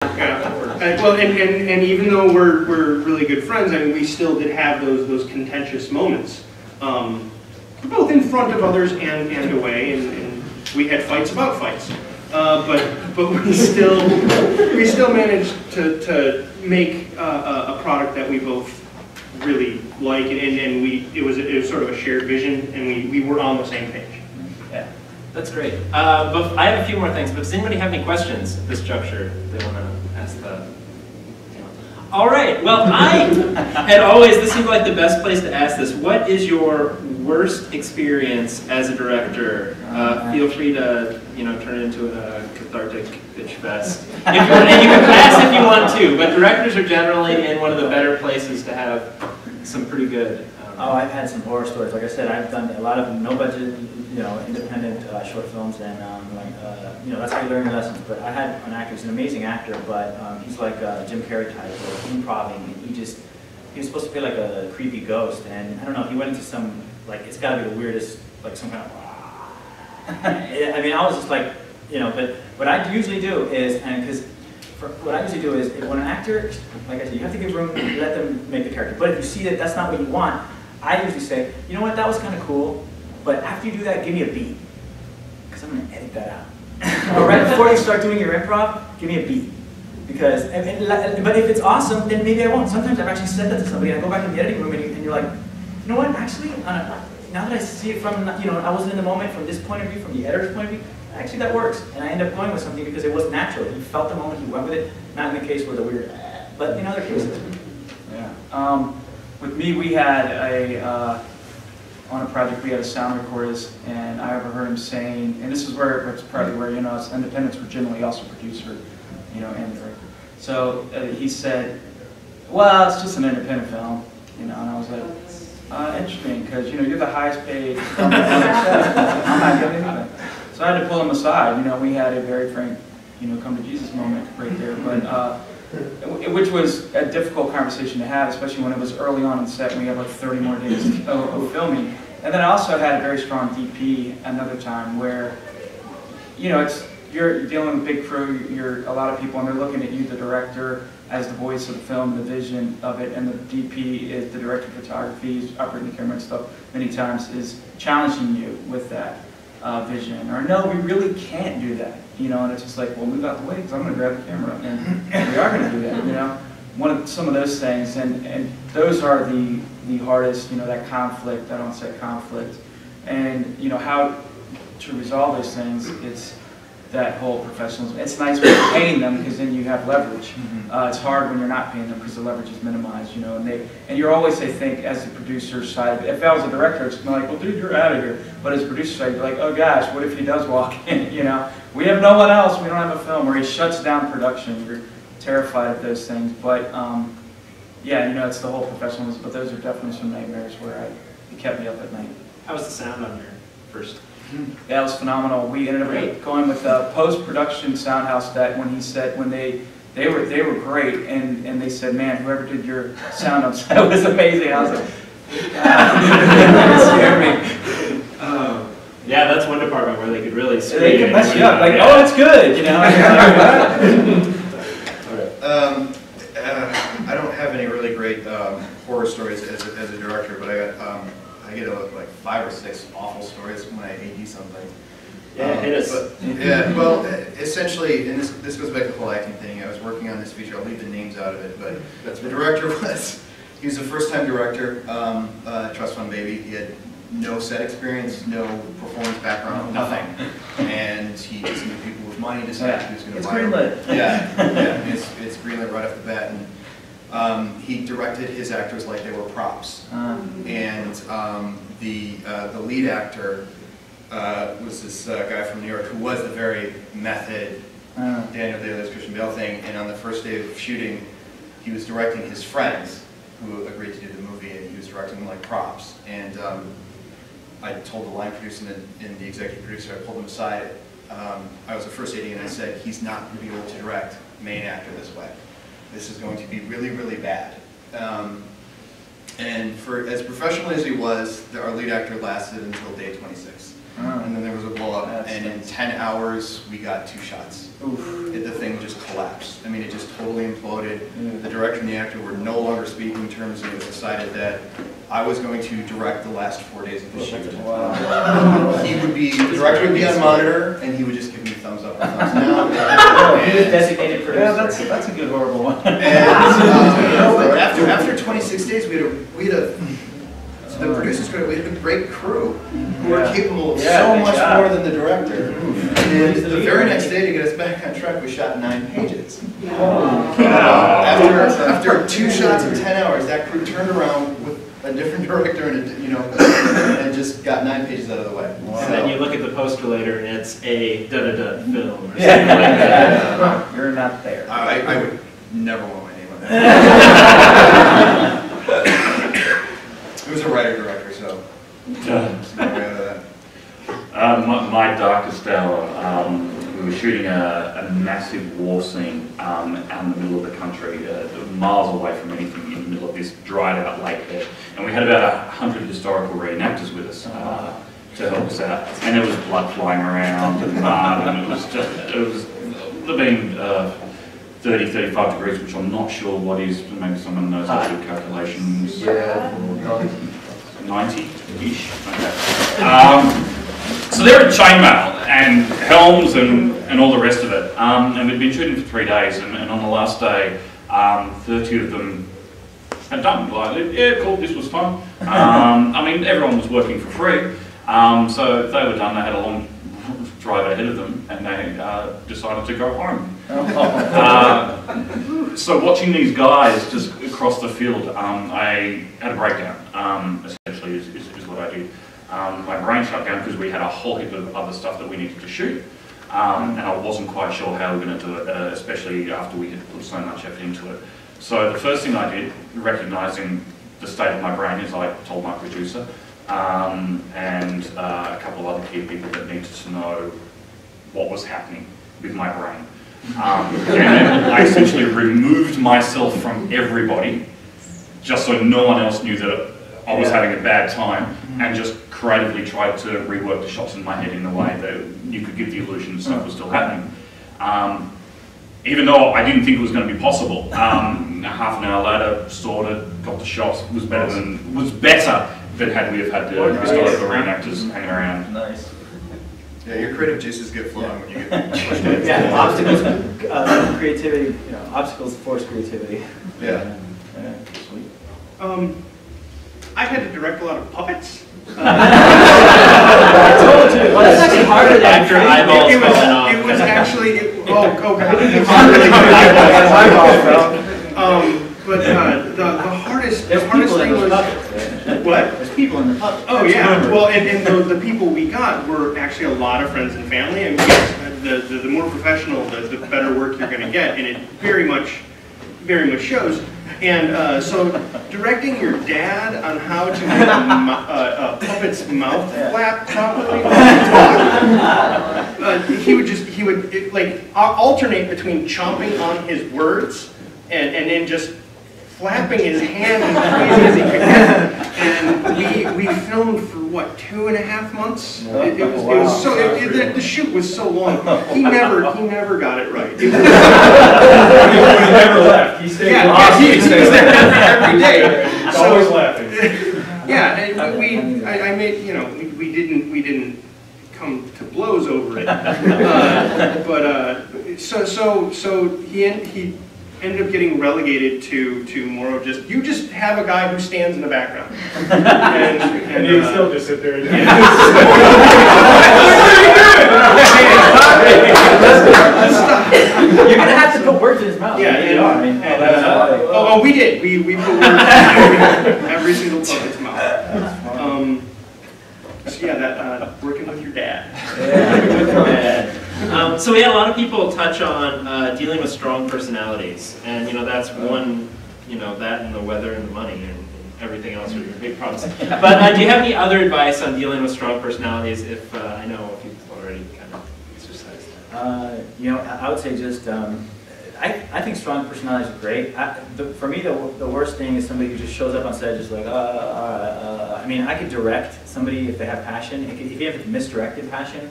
Well, and even though we're really good friends, I mean, we still did have those contentious moments, both in front of others and away, and we had fights about fights. But we still managed to make a product that we both really like, and it was sort of a shared vision, and we were on the same page. Yeah, that's great. But I have a few more things. But does anybody have any questions at this juncture they want to ask the? All right. Well, I had always, this seemed like the best place to ask this. What is your worst experience as a director? Feel free to turn it into a cathartic bitch fest. And you can pass if you want to, but directors are generally in one of the better places to have some pretty good. Oh, I've had some horror stories. Like I said, I've done a lot of no-budget, independent short films, and that's how you learn your lessons. But I had an actor, he's an amazing actor, but he's like a Jim Carrey type, improvising, and he was supposed to play like a creepy ghost, and I don't know, he went into some, like, it's got to be the weirdest, like some kind of, I mean, I was just like, but what I usually do is, when an actor, like I said, you have to give room, let them make the character. But if you see that that's not what you want, I usually say, you know what, that was kind of cool, but after you do that, give me a beat, because I'm going to edit that out. Or right before you start doing your improv, give me a beat. Because, but if it's awesome, then maybe I won't. Sometimes I've actually said that to somebody, and I go back in the editing room, and you're like, you know what, actually, now that I see it from, I wasn't in the moment from this point of view, from the editor's point of view, actually that works. And I end up going with something because it was natural. He felt the moment, he went with it, not in the case where the weird, but in other cases. Yeah. With me, we had on a project, we had a sound recordist, and I overheard him saying, and this is where it's probably where, as independents were generally also producer, and director. So he said, well, it's just an independent film, and I was like, interesting, because, you're the highest paid film on the set. I'm not getting anything. So I had to pull him aside, we had a very frank, come to Jesus moment right there, but, which was a difficult conversation to have, especially when it was early on in the set and we had like 30 more days of filming. And then I also had a very strong DP another time where, you're dealing with a big crew, a lot of people, and they're looking at you, the director, as the voice of the film, the vision of it, and the DP is the director of photography, he's operating the camera and stuff many times, is challenging you with that vision. Or no, we really can't do that. And it's just like, well, move out the way because I'm going to grab the camera, and we are going to do that. Some of those things, and those are the hardest. That conflict, that on-set conflict, and how to resolve those things. It's that whole professionalism. It's nice when you're paying them because then you have leverage. It's hard when you're not paying them because the leverage is minimized. And you're always, I think, as the producer side. If I was a director, it's like, well, dude, you're out of here. But as a producer side, you're like, oh gosh, what if he does walk in? We have no one else. We don't have a film, or he shuts down production. You're terrified of those things. But yeah, it's the whole professionalism. But those are definitely some nightmares where it kept me up at night. How was the sound on your first? Yeah, it was phenomenal. We ended up going with a post-production sound house that when they were great, and they said, man, whoever did your sound on set was amazing. I was like, it scared me. Yeah, that's one department where they could really screw They could mess you up, like, oh, it's good, I don't have any really great horror stories as a director, but I get like 5 or 6 awful stories when I AD something. Yeah, hit us. Well, essentially, and this goes back to the whole acting thing. I was working on this feature. I'll leave the names out of it, but the director he was a first-time director, Trust Fund Baby. He had no set experience, no performance background, nothing. And he just knew people with money, decided he was going to buy It's greenlit. Yeah, it's greenlit right off the bat. And he directed his actors like they were props. And the lead actor was this guy from New York who was the very method Daniel Day-Lewis, Christian Bale thing. And on the first day of shooting, he was directing his friends who agreed to do the movie, and he was directing them like props. And I told the line producer and the executive producer, I pulled them aside. I was the first AD, and I said, he's not going to be able to direct main actor this way. This is going to be really, really bad. And for as professional as he was, our lead actor lasted until day 26. and then there was a blow up, That's and in nice. 10 hours, we got 2 shots. The thing just collapsed. I mean, it just totally imploded. The director and the actor were no longer speaking terms, and it was decided that I was going to direct the last 4 days of the shoot. Wow. The director would be on monitor, and he would just give me thumbs up or thumbs down. He was designated producer. Yeah, that's a good horrible one. After 26 days, the producers we had a great crew who were capable of Yeah, so good much job. more than the director. And the very next day, to get us back on track, we shot 9 pages. After 2 shots in 10 hours, that crew turned around with a different director and just got 9 pages out of the way. And then you look at the poster later, and it's a da-da-da film or something like Yeah. that. You're not there. I would never want my name on that. It was a writer-director, so just no way out of that. My darkest hour, we were shooting a massive war scene out in the middle of the country, miles away from anything, in the middle of this dried out lake bed. And we had about 100 historical reenactors with us to help us out. And there was blood flying around and mud, and it was been 30, 35 degrees, which I'm not sure what is. Maybe someone knows how to do calculations. 90-ish. Okay. So they're in chainmail and helms and all the rest of it. And we'd been shooting for 3 days, and on the last day, 30 of them had done. Like, yeah, cool, this was fun. I mean, everyone was working for free. So they were done, they had a long drive ahead of them, and they decided to go home. So watching these guys just across the field, I had a breakdown, essentially is what I did. My brain shut down because we had a whole heap of other stuff that we needed to shoot, and I wasn't quite sure how we were going to do it, especially after we had put so much effort into it. So the first thing I did, recognising the state of my brain, is I told my producer and a couple of other key people that needed to know what was happening with my brain. And then I essentially removed myself from everybody, just so no one else knew that I was having a bad time, and just creatively tried to rework the shots in my head in a way that you could give the illusion that stuff was still happening. Even though I didn't think it was going to be possible. Half an hour later, sorted, got the shots, was better than had we have had the historical reenactors hanging around. Nice. Yeah, your creative juices get flowing when you get pushed in. Yeah, obstacles, creativity, obstacles force creativity. Yeah. Sweet. I had to direct a lot of puppets. I told you. Well, that's actually harder than After eyeballs falling off. It was actually, but the hardest thing was, what? There's people in the puppet. Oh yeah, well, and the people we got were actually a lot of friends and family. I mean, yes, the more professional, the better work you're going to get, and it very much shows. And so directing your dad on how to make a puppet's mouth flap properly, he would alternate between chomping on his words and then just flapping his hand as crazy as he could get. And we filmed for what, 2.5 months? The shoot was so long. He never got it right. He never left. He stayed. He was there every day. Always laughing. Yeah, and I made, we didn't come to blows over it. So he ended up getting relegated to more of you just have a guy who stands in the background. And you still just sit there and You're going to have to put words in his mouth. We did. We put words in every single puppet's mouth. So yeah, working with your dad. So we had a lot of people touch on dealing with strong personalities, and that's one, that and the weather and the money and everything else are your big problems. But do you have any other advice on dealing with strong personalities? If I know if you've already kind of exercised that. I would say just, I think strong personalities are great. For me, the worst thing is somebody who just shows up on set just like, I mean, I could direct somebody if they have passion. If you have misdirected passion,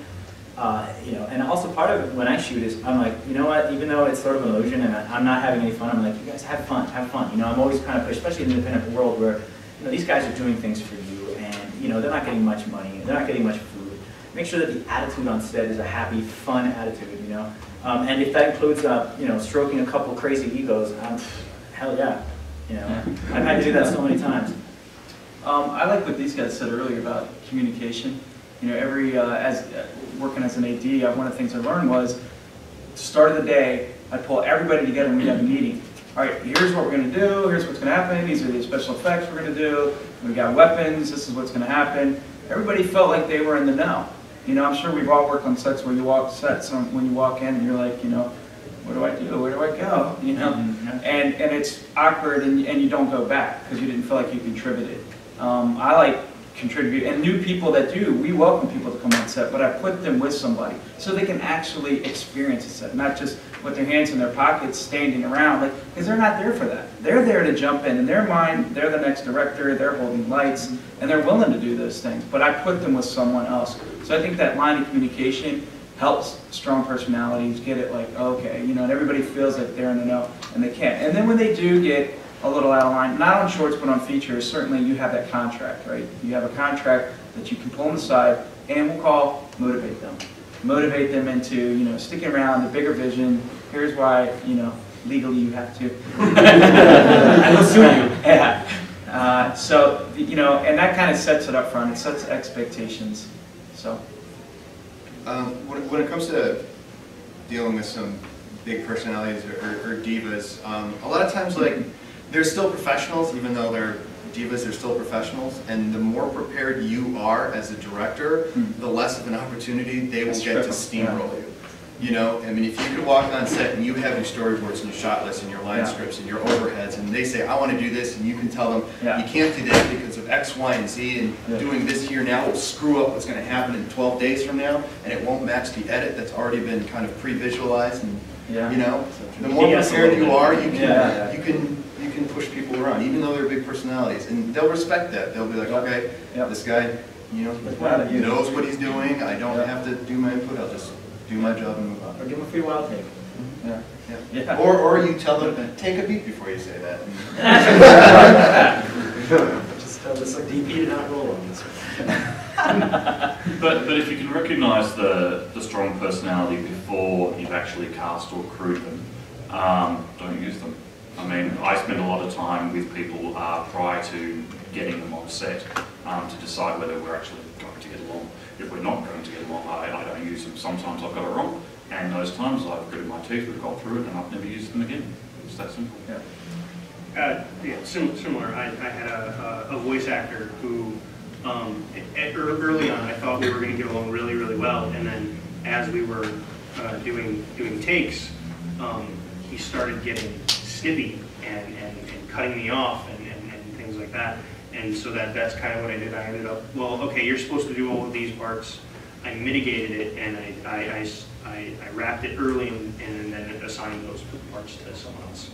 you know, and also part of it when I shoot is I'm like, you know what, even though it's sort of an illusion and I'm not having any fun, I'm like, you guys have fun. You know, I'm always kind of push, especially in the independent world where, you know, these guys are doing things for you and, you know, they're not getting much money, they're not getting much food. Make sure that the attitude on set is a happy, fun attitude, you know. And if that includes, you know, stroking a couple crazy egos, hell yeah, you know. I've had to do that so many times. I like what these guys said earlier about communication. You know, working as an AD, one of the things I learned was, start of the day, I'd pull everybody together and we'd have a meeting. All right, here's what we're going to do, here's what's going to happen, these are the special effects we're going to do, we've got weapons, this is what's going to happen. Everybody felt like they were in the know. You know, I'm sure we've all worked on sets where you walk when you walk in and you're like, you know, what do I do? Where do I go? You know, and it's awkward and you don't go back because you didn't feel like you contributed. I like contribute, and new people that do, we welcome people to come on set, but I put them with somebody so they can actually experience a set, not just with their hands in their pockets standing around, like, because they're not there for that. They're there to jump in their mind, they're the next director, they're holding lights, and they're willing to do those things, but I put them with someone else. So I think that line of communication helps strong personalities get it like, okay, you know, and everybody feels like they're in the know, and they can't. And then when they do get a little out of line, not on shorts but on features, certainly you have that contract, right? You have a contract that you can pull them aside and we'll call motivate them. Motivate them into, you know, sticking around, the bigger vision. Here's why, you know, legally you have to. I will sue you. Yeah. So, you know, and that kind of sets it up front. It sets expectations. So. When it comes to dealing with some big personalities or divas, a lot of times, like, they're still professionals, even though they're divas, they're still professionals, and the more prepared you are as a director, the less of an opportunity they will get to steamroll you. You know, I mean, if you could walk on set and you have your storyboards and your shot lists and your line scripts and your overheads, and they say, I want to do this, and you can tell them, you can't do that because of X, Y, and Z, and doing this here now will screw up what's going to happen in 12 days from now, and it won't match the edit that's already been kind of pre-visualized, and you know, the more prepared you are, you can push people around, even though they're big personalities, and they'll respect that. They'll be like, okay, this guy, you know, knows what he's doing. I don't have to do my input. I'll just do my job and move on. Or give them a free wild take. Yeah. Or you tell them to take a beat before you say that. Just tell this DP to not roll on this one. But if you can recognise the strong personality before you've actually cast or crewed them, don't use them. I mean, I spend a lot of time with people prior to getting them on set to decide whether we're actually going to get along. If we're not going to get along, I don't use them. Sometimes I've got it wrong, and those times I've gritted my teeth, we've got through it, and I've never used them again. It's that simple. Similar. I had a voice actor who, early on, I thought we were going to get along really, really well, and then as we were doing takes, he started getting snippy and cutting me off and things like that. And so that's kind of what I did. I ended up, well, okay, you're supposed to do all of these parts. I mitigated it and I wrapped it early and then assigned those parts to someone else.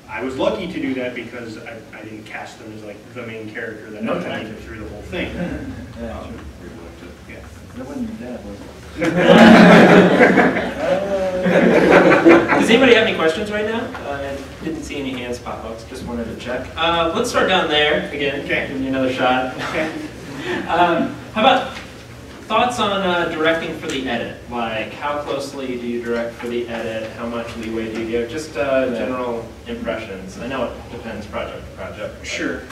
I was lucky to do that because I didn't cast them as like the main character that I needed through the whole thing. That wasn't your dad, was it? Does anybody have any questions right now? I didn't see any hands pop up, just wanted to check. Let's start down there again. Okay. Give me another shot. Okay. How about thoughts on directing for the edit? Like, how closely do you direct for the edit? How much leeway do you give? Just general impressions. I know it depends project to project. Sure.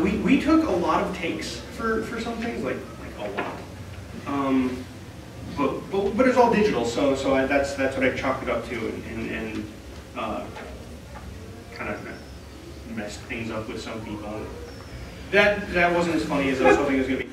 We took a lot of takes for some things, like a lot. But it's all digital, so that's what I chalked it up to, and kind of messed things up with some people. That wasn't as funny as I was hoping it was going to be.